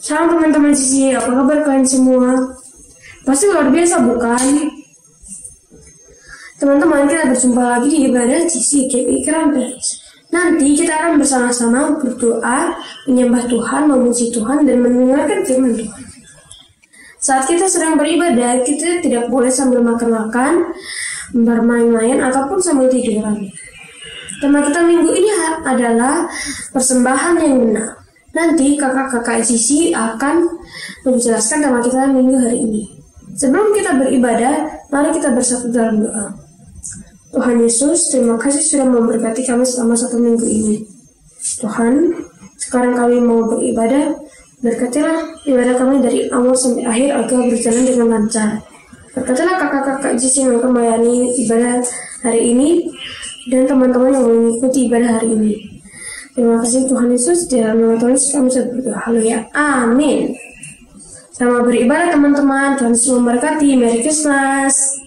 Salam teman-teman Cici, apa kabar kalian semua? Pasti luar biasa bukan? Teman-teman, kita berjumpa lagi di ibadah Cici KPI Kerampes. Nanti kita akan bersama-sama berdoa, menyembah Tuhan, memuji Tuhan, dan mendengarkan firman Tuhan. Saat kita sedang beribadah, kita tidak boleh sambil makan-makan, bermain-main, ataupun sambil tiduran. Tema kita minggu ini adalah persembahan yang benar. Nanti kakak-kakak Cici akan menjelaskan tema kita minggu hari ini. Sebelum kita beribadah, mari kita bersatu dalam doa. Tuhan Yesus, terima kasih sudah memberkati kami selama 1 minggu ini. Tuhan, sekarang kami mau beribadah. Berkatilah ibadah kami dari awal sampai akhir agar berjalan dengan lancar. Berkatilah kakak-kakak Cici yang akan melayani ibadah hari ini dan teman-teman yang mengikuti ibadah hari ini. Terima kasih Tuhan Yesus, di dalam nama Tuhan Yesus kami sudah berdoa. Haleluya. Amin. Selamat beribadah teman-teman. Tuhan Yesus memberkati. Merry Christmas.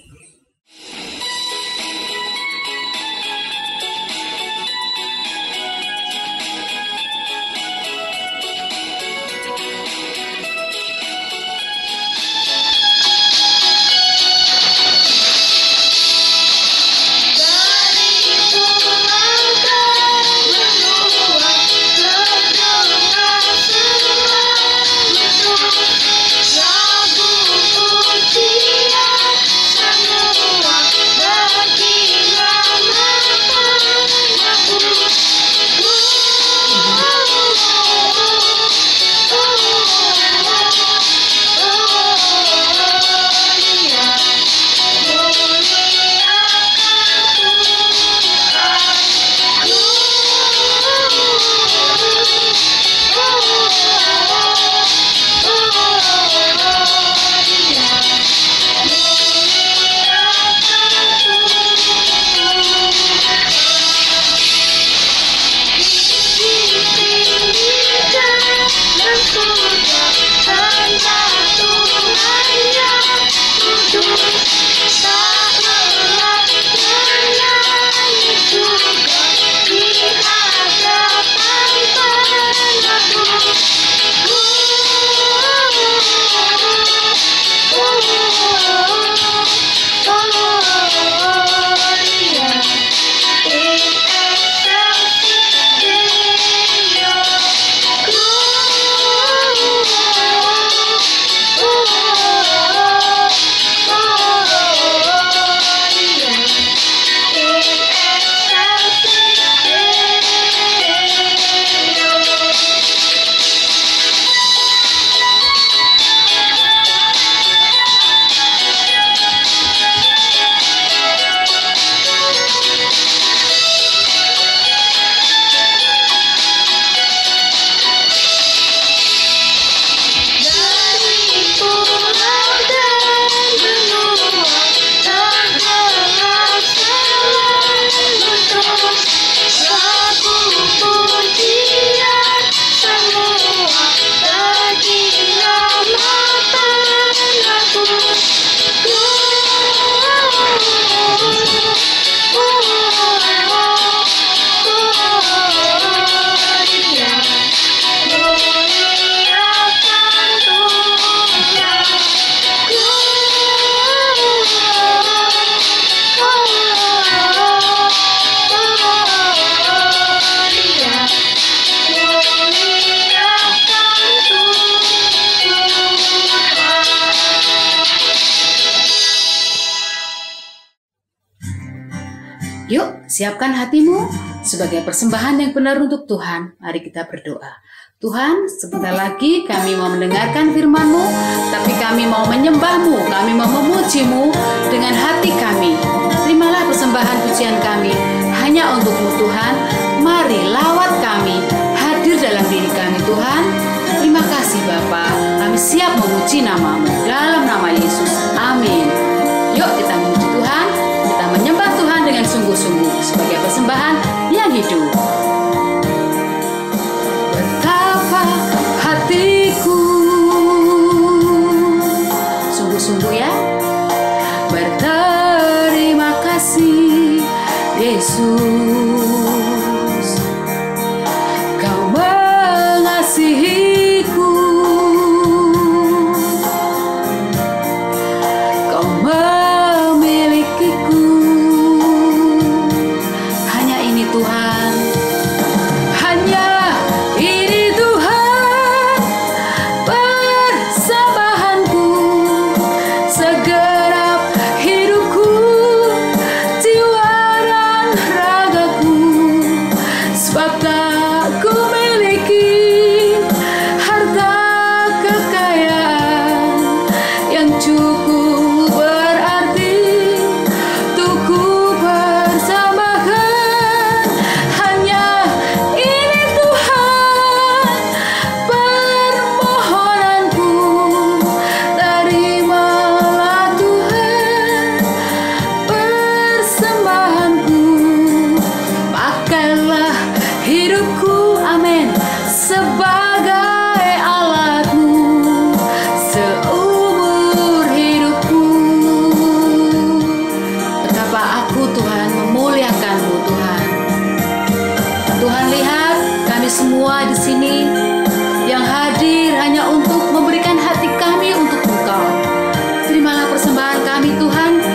Yuk, siapkan hatimu sebagai persembahan yang benar untuk Tuhan. Mari kita berdoa. Tuhan, sebentar lagi kami mau mendengarkan firman-Mu, tapi kami mau menyembah-Mu, kami mau memuji-Mu dengan hati kami. Terimalah persembahan pujian kami hanya untuk-Mu Tuhan. Mari lawat kami, hadir dalam diri kami Tuhan. Terima kasih Bapa, kami siap memuji nama-Mu dalam nama Yesus. Amin. Yuk kita memuji Tuhan, kita menyembah Tuhan dengan sungguh-sungguh sebagai persembahan yang hidup. Betapa hatiku sungguh-sungguh ya berterima kasih Yesus, Kau mengasihiku sebagai alatmu seumur hidupku. Betapa aku Tuhan memuliakan-Mu Tuhan. Tuhan lihat kami semua di sini yang hadir hanya untuk memberikan hati kami untuk Engkau. Terimalah persembahan kami Tuhan,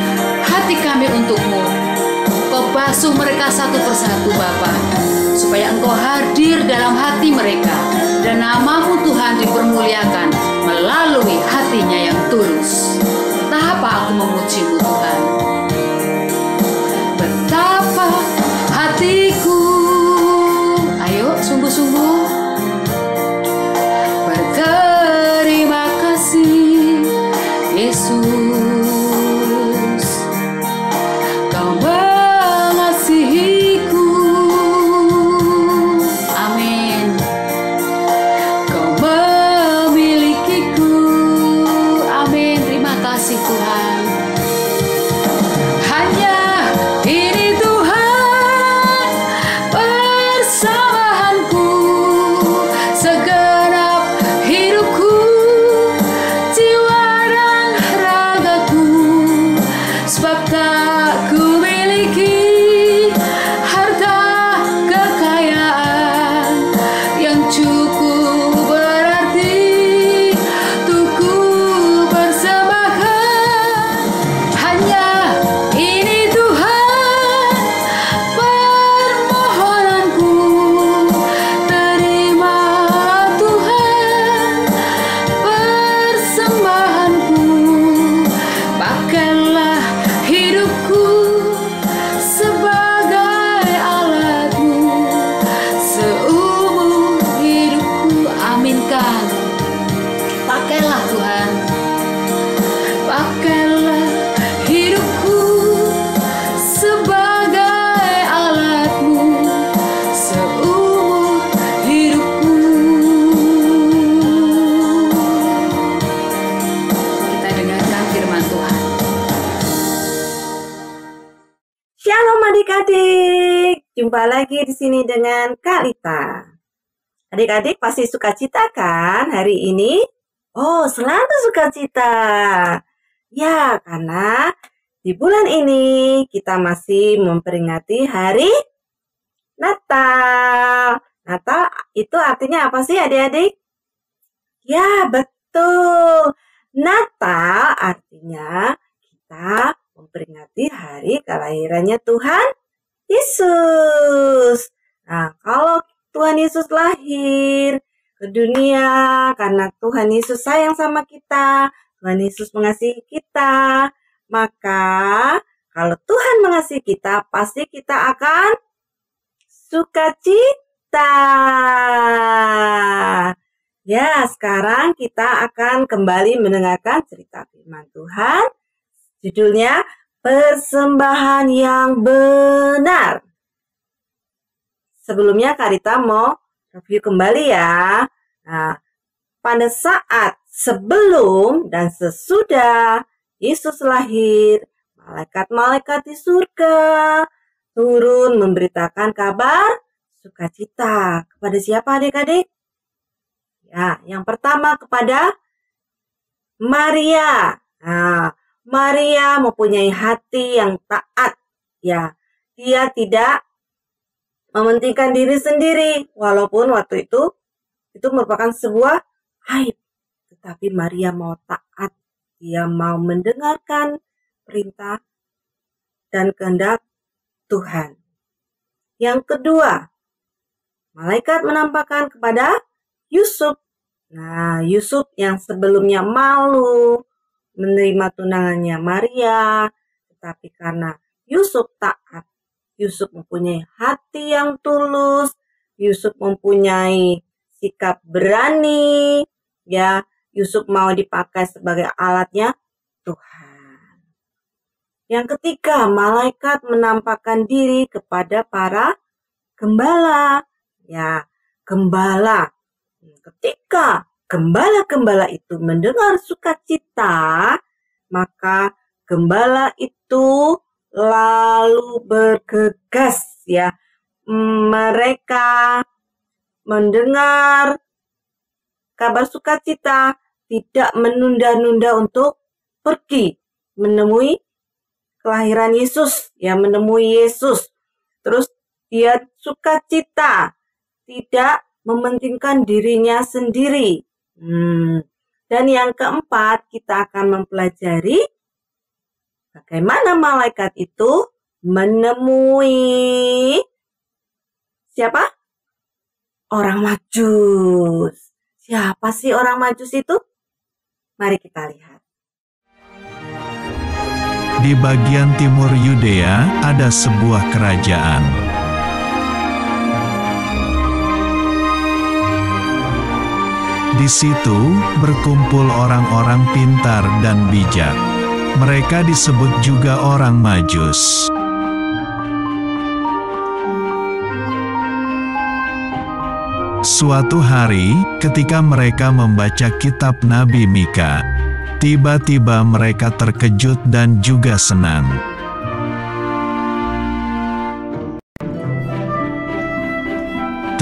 hati kami untuk-Mu. Kau basuh mereka satu persatu Bapa, supaya Engkau hadir dalam hati mereka dan nama-Mu Tuhan dipermuliakan melalui hatinya yang tulus. Betapa aku memuji-Mu Tuhan. Betapa hatiku, ayo sungguh-sungguh berterima kasih Yesus, Kau mengasihiku. Amin. Kau memilikiku. Amin. Terima kasih Tuhan. Hanya ini Tuhan persembahanku, segenap hidupku, jiwa dan ragaku, sebab tak ku miliki harta kekayaan yang cukup berarti untuk ku persembahkan. Hanya ini Tuhan permohonanku, terima Tuhan persembahanku. Pakailah hidupku sebagai alat-Mu seumur hidupku. Aminkan. Pakailah Tuhan, pakailah hidupku sebagai alat-Mu seumur hidupku. Kita dengarkan firman Tuhan. Shalom adik-adik, jumpa lagi di sini dengan Kak Lita. Adik-adik pasti sukacita kan hari ini? Oh, selalu sukacita. Ya, karena di bulan ini kita masih memperingati hari Natal. Natal itu artinya apa sih adik-adik? Ya, betul. Natal artinya kita memperingati hari kelahirannya Tuhan Yesus. Nah, kalau Tuhan Yesus lahir ke dunia karena Tuhan Yesus sayang sama kita, Tuhan Yesus mengasihi kita, maka kalau Tuhan mengasihi kita, pasti kita akan sukacita. Ya, sekarang kita akan kembali mendengarkan cerita firman Tuhan. Judulnya Persembahan yang Benar. Sebelumnya Kak Rita mau review kembali ya. Nah, pada saat sebelum dan sesudah Yesus lahir, malaikat-malaikat di surga turun memberitakan kabar sukacita. Kepada siapa adik-adik? Ya, yang pertama kepada Maria. Nah, Maria mempunyai hati yang taat. Ya, dia tidak mementingkan diri sendiri, walaupun waktu itu merupakan sebuah aib. Tetapi Maria mau taat, dia mau mendengarkan perintah dan kehendak Tuhan. Yang kedua, malaikat menampakkan kepada Yusuf. Nah, Yusuf yang sebelumnya malu menerima tunangannya Maria, tetapi karena Yusuf taat, Yusuf mempunyai hati yang tulus, Yusuf mempunyai sikap berani, ya, Yusuf mau dipakai sebagai alatnya Tuhan. Yang ketiga, malaikat menampakkan diri kepada para gembala, ya, gembala. Ketika gembala-gembala itu mendengar sukacita, maka gembala itu lalu bergegas, ya. Mereka mendengar kabar sukacita, tidak menunda-nunda untuk pergi menemui kelahiran Yesus, ya, menemui Yesus. Terus dia sukacita, tidak mementingkan dirinya sendiri. Dan yang keempat, kita akan mempelajari bagaimana malaikat itu menemui siapa? Orang Majus. Siapa sih orang Majus itu? Mari kita lihat. Di bagian timur Yudea ada sebuah kerajaan. Di situ berkumpul orang-orang pintar dan bijak. Mereka disebut juga orang Majus. Suatu hari, ketika mereka membaca kitab Nabi Mika, tiba-tiba mereka terkejut dan juga senang.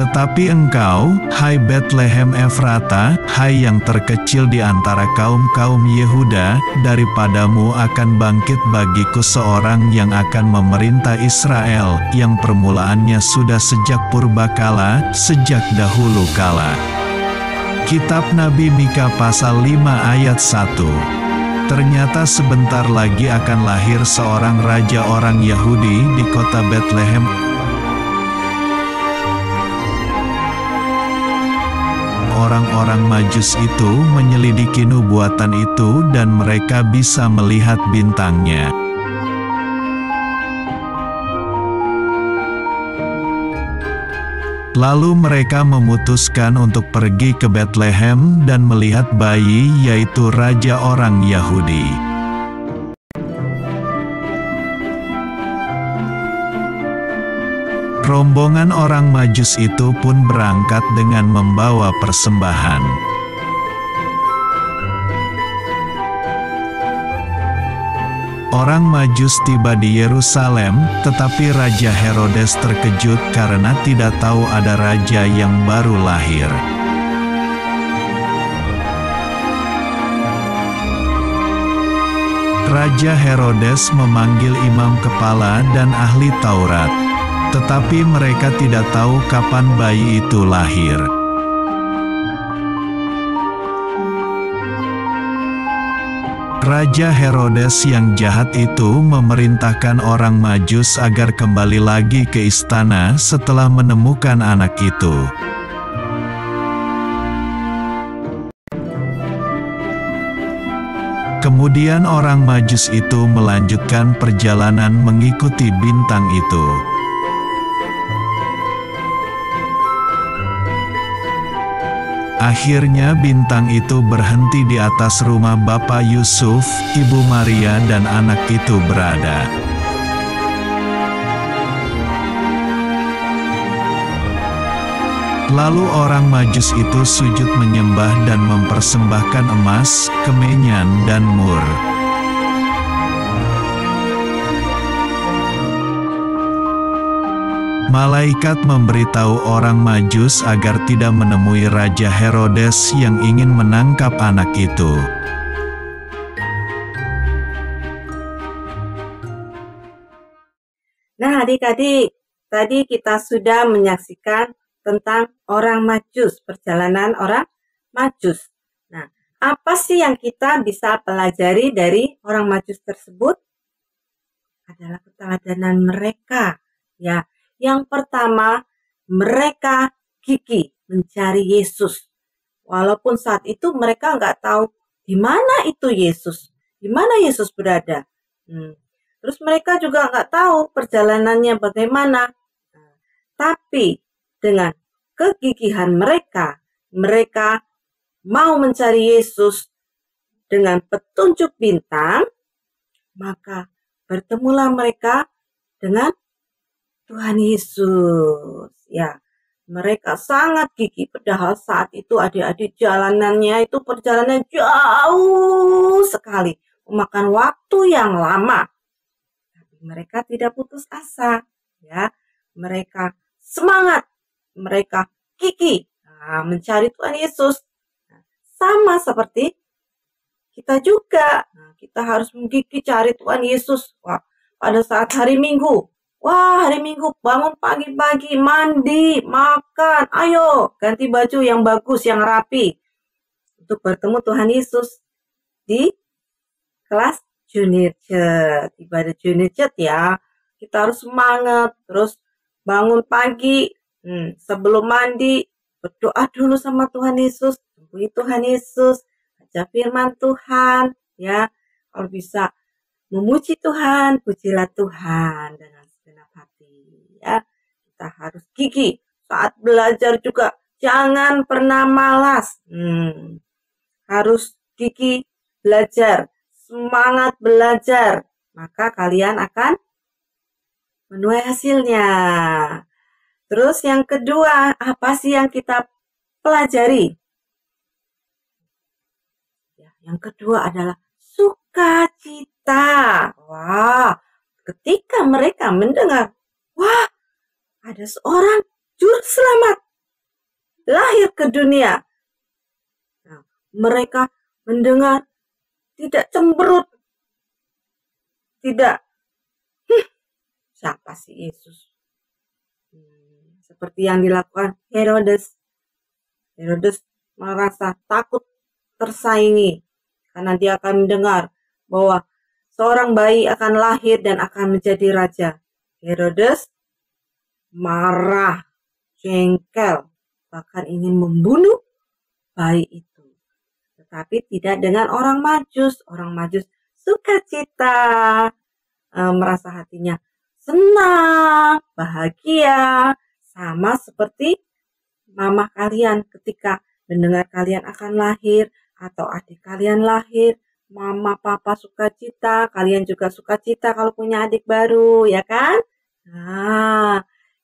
Tetapi engkau, hai Betlehem Efrata, hai yang terkecil di antara kaum-kaum Yehuda, daripadamu akan bangkit bagiku seorang yang akan memerintah Israel, yang permulaannya sudah sejak purbakala, sejak dahulu kala. Kitab Nabi Mika pasal 5 ayat 1. Ternyata sebentar lagi akan lahir seorang raja orang Yahudi di kota Betlehem. Orang-orang Majus itu menyelidiki nubuatan itu dan mereka bisa melihat bintangnya. Lalu mereka memutuskan untuk pergi ke Betlehem dan melihat bayi, yaitu raja orang Yahudi. Rombongan orang Majus itu pun berangkat dengan membawa persembahan. Orang Majus tiba di Yerusalem, tetapi Raja Herodes terkejut karena tidak tahu ada raja yang baru lahir. Raja Herodes memanggil imam kepala dan ahli Taurat. Tetapi mereka tidak tahu kapan bayi itu lahir. Raja Herodes yang jahat itu memerintahkan orang Majus agar kembali lagi ke istana setelah menemukan anak itu. Kemudian orang Majus itu melanjutkan perjalanan mengikuti bintang itu. Akhirnya bintang itu berhenti di atas rumah Bapak Yusuf, Ibu Maria dan anak itu berada. Lalu orang Majus itu sujud menyembah dan mempersembahkan emas, kemenyan dan mur. Malaikat memberitahu orang Majus agar tidak menemui Raja Herodes yang ingin menangkap anak itu. Nah, adik-adik, tadi kita sudah menyaksikan tentang orang Majus, perjalanan orang Majus. Nah, apa sih yang kita bisa pelajari dari orang Majus tersebut? Adalah keteladanan mereka, ya. Yang pertama, mereka gigih mencari Yesus. Walaupun saat itu mereka nggak tahu di mana itu Yesus, di mana Yesus berada. Terus mereka juga nggak tahu perjalanannya bagaimana. Tapi dengan kegigihan mereka, mereka mau mencari Yesus dengan petunjuk bintang, maka bertemulah mereka dengan Tuhan Yesus. Ya, mereka sangat gigih, padahal saat itu adik-adik jalanannya itu perjalanan jauh sekali, memakan waktu yang lama. Tapi mereka tidak putus asa, ya. Mereka semangat, mereka gigih mencari Tuhan Yesus. Sama seperti kita juga. Kita harus menggigih cari Tuhan Yesus. Pada saat hari Minggu. Hari Minggu bangun pagi-pagi, mandi, makan. Ayo, ganti baju yang bagus, yang rapi. Untuk bertemu Tuhan Yesus di kelas Junior Church. Ibadah Junior Church ya. Kita harus semangat. Terus bangun pagi. Sebelum mandi, berdoa dulu sama Tuhan Yesus. Temui Tuhan Yesus. Baca firman Tuhan. Ya, kalau bisa memuji Tuhan, pujilah Tuhan dengan segenap hati. Ya, kita harus gigih saat belajar juga. Jangan pernah malas. Harus gigih belajar, semangat belajar. Maka kalian akan menuai hasilnya. Terus yang kedua, apa sih yang kita pelajari? Yang kedua adalah sukacita. Ketika mereka mendengar, ada seorang juru selamat lahir ke dunia. Mereka mendengar tidak cemberut. Tidak, siapa sih Yesus? Seperti yang dilakukan Herodes. Herodes merasa takut tersaingi. Karena dia akan mendengar bahwa seorang bayi akan lahir dan akan menjadi raja. Herodes marah, jengkel, bahkan ingin membunuh bayi itu. Tetapi tidak dengan orang Majus. Orang Majus sukacita, merasa hatinya senang, bahagia. Sama seperti mama kalian ketika mendengar kalian akan lahir. Atau adik kalian lahir, mama papa sukacita, kalian juga sukacita kalau punya adik baru, ya kan?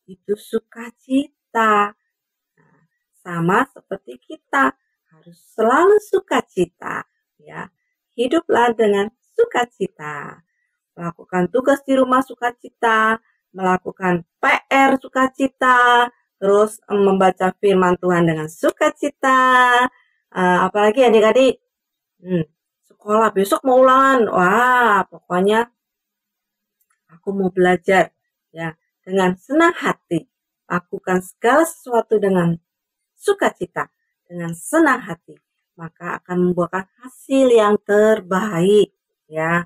Itu sukacita. Sama seperti kita, harus selalu sukacita, ya. Hiduplah dengan sukacita. Melakukan tugas di rumah sukacita, melakukan PR sukacita, terus membaca firman Tuhan dengan sukacita. Apalagi adik-adik sekolah besok mau ulangan, pokoknya aku mau belajar ya dengan senang hati, lakukan segala sesuatu dengan sukacita, dengan senang hati, maka akan membuahkan hasil yang terbaik ya,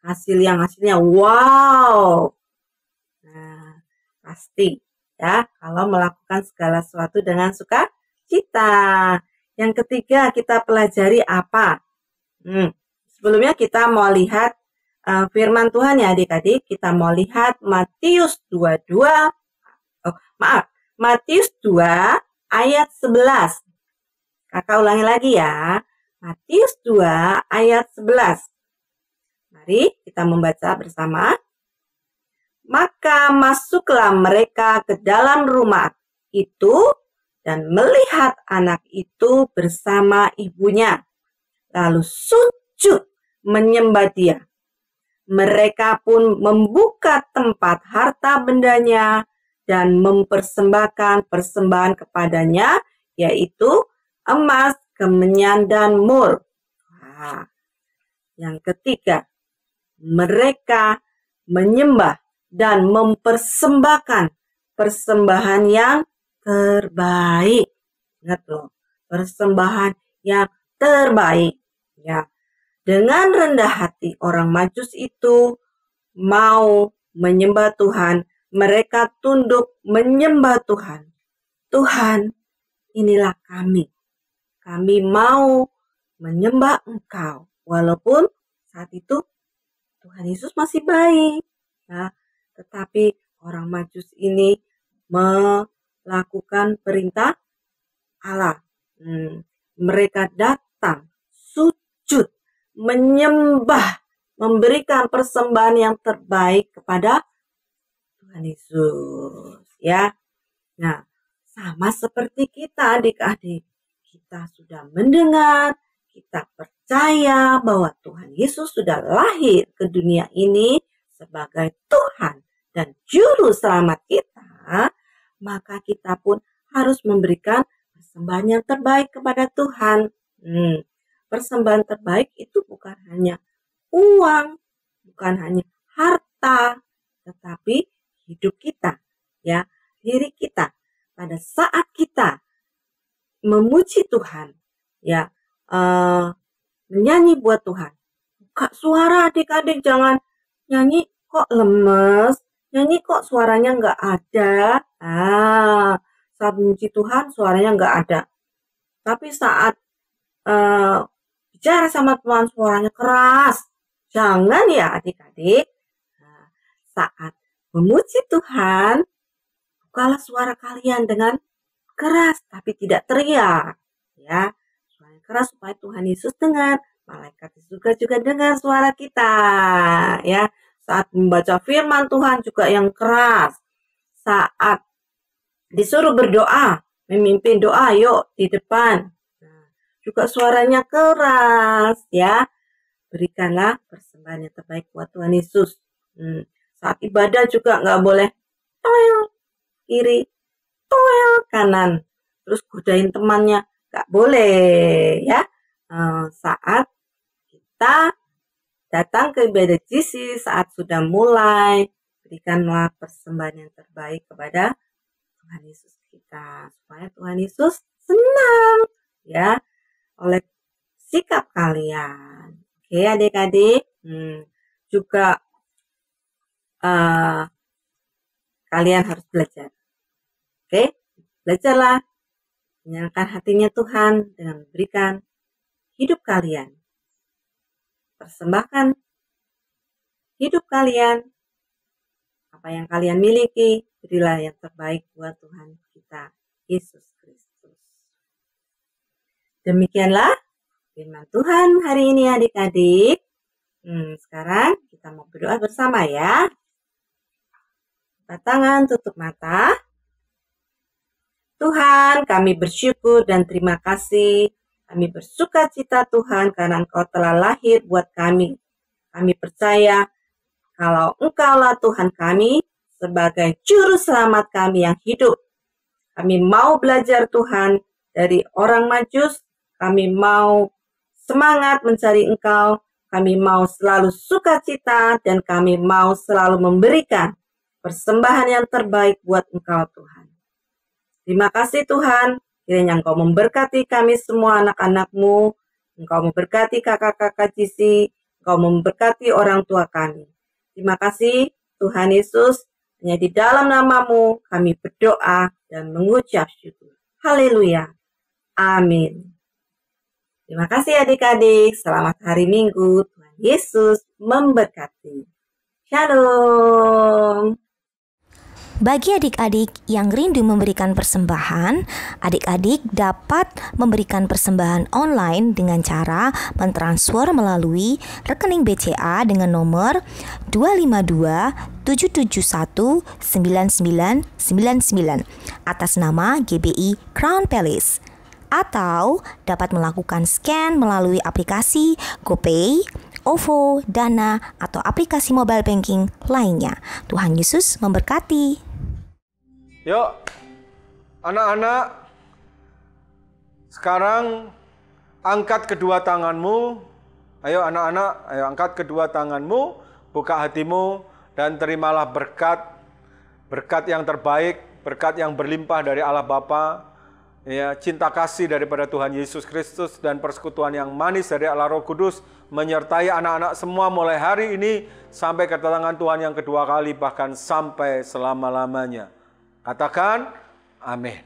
hasilnya wow. Pasti ya kalau melakukan segala sesuatu dengan sukacita. Yang ketiga kita pelajari apa? Sebelumnya kita mau lihat firman Tuhan ya adik-adik. Kita mau lihat Matius 22. Matius 2 ayat 11. Kakak ulangi lagi ya. Matius 2 ayat 11. Mari kita membaca bersama. Maka masuklah mereka ke dalam rumah itu dan melihat anak itu bersama ibunya, lalu sujud menyembah dia. Mereka pun membuka tempat harta bendanya dan mempersembahkan persembahan kepadanya, yaitu emas, kemenyan, dan mur. Yang ketiga, mereka menyembah dan mempersembahkan persembahan yang terbaik. Ingat loh, persembahan yang terbaik. Ya, dengan rendah hati orang Majus itu mau menyembah Tuhan. Mereka tunduk menyembah Tuhan. Tuhan, inilah kami. Kami mau menyembah Engkau. Walaupun saat itu Tuhan Yesus masih baik. Ya, tetapi orang Majus ini melakukan perintah Allah. Mereka datang, sujud, menyembah, memberikan persembahan yang terbaik kepada Tuhan Yesus. Ya, nah sama seperti kita adik-adik, kita sudah mendengar, kita percaya bahwa Tuhan Yesus sudah lahir ke dunia ini sebagai Tuhan dan Juru Selamat kita, maka kita pun harus memberikan persembahan yang terbaik kepada Tuhan. Persembahan terbaik itu bukan hanya uang, bukan hanya harta, tetapi hidup kita, ya, diri kita. Pada saat kita memuji Tuhan, ya, menyanyi buat Tuhan. Buka suara adik-adik, jangan nyanyi kok lemes, nyanyi kok suaranya nggak ada. Saat memuji Tuhan suaranya nggak ada. Tapi saat bicara sama Tuhan suaranya keras. Jangan ya adik-adik. Saat memuji Tuhan, bukalah suara kalian dengan keras tapi tidak teriak. Ya, suara keras supaya Tuhan Yesus dengar. Malaikat juga dengar suara kita. Ya, saat membaca firman Tuhan juga yang keras. Saat disuruh berdoa, memimpin doa, yuk di depan. Juga suaranya keras, ya. Berikanlah persembahan yang terbaik buat Tuhan Yesus. Saat ibadah juga nggak boleh toel kiri, toel kanan. Terus godain temannya, nggak boleh, ya. Saat kita datang ke ibadah GC, saat sudah mulai, berikanlah persembahan yang terbaik kepada Tuhan Yesus kita, supaya Tuhan Yesus senang, ya, oleh sikap kalian. Oke adik-adik, juga kalian harus belajar. Oke, belajarlah menyenangkan hatinya Tuhan dengan memberikan hidup kalian. Persembahkan hidup kalian, apa yang kalian miliki, berilah yang terbaik buat Tuhan kita, Yesus Kristus. Demikianlah firman Tuhan hari ini adik-adik. Sekarang kita mau berdoa bersama ya. Buka tangan, tutup mata. Tuhan, kami bersyukur dan terima kasih. Kami bersuka cita Tuhan karena Engkau telah lahir buat kami. Kami percaya kalau Engkaulah Tuhan kami sebagai juru selamat kami yang hidup. Kami mau belajar Tuhan dari orang Majus. Kami mau semangat mencari Engkau. Kami mau selalu sukacita dan kami mau selalu memberikan persembahan yang terbaik buat Engkau Tuhan. Terima kasih Tuhan. Kiranya Engkau memberkati kami semua anak-anak-Mu. Engkau memberkati kakak-kakak GC. Engkau memberkati orang tua kami. Terima kasih Tuhan Yesus. Hanya di dalam nama-Mu kami berdoa dan mengucap syukur. Haleluya. Amin. Terima kasih adik-adik. Selamat hari Minggu. Tuhan Yesus memberkati. Shalom. Bagi adik-adik yang rindu memberikan persembahan, adik-adik dapat memberikan persembahan online dengan cara mentransfer melalui rekening BCA dengan nomor 252-771-9999 atas nama GBI Crown Palace. Atau dapat melakukan scan melalui aplikasi GoPay, OVO, Dana, atau aplikasi mobile banking lainnya. Tuhan Yesus memberkati. Yuk, anak-anak, sekarang angkat kedua tanganmu. Ayo anak-anak, ayo angkat kedua tanganmu, buka hatimu, dan terimalah berkat yang terbaik, berkat yang berlimpah dari Allah Bapa, ya, cinta kasih daripada Tuhan Yesus Kristus, dan persekutuan yang manis dari Allah Roh Kudus menyertai anak-anak semua mulai hari ini sampai kedatangan Tuhan yang kedua kali, bahkan sampai selama-lamanya. Katakan amin.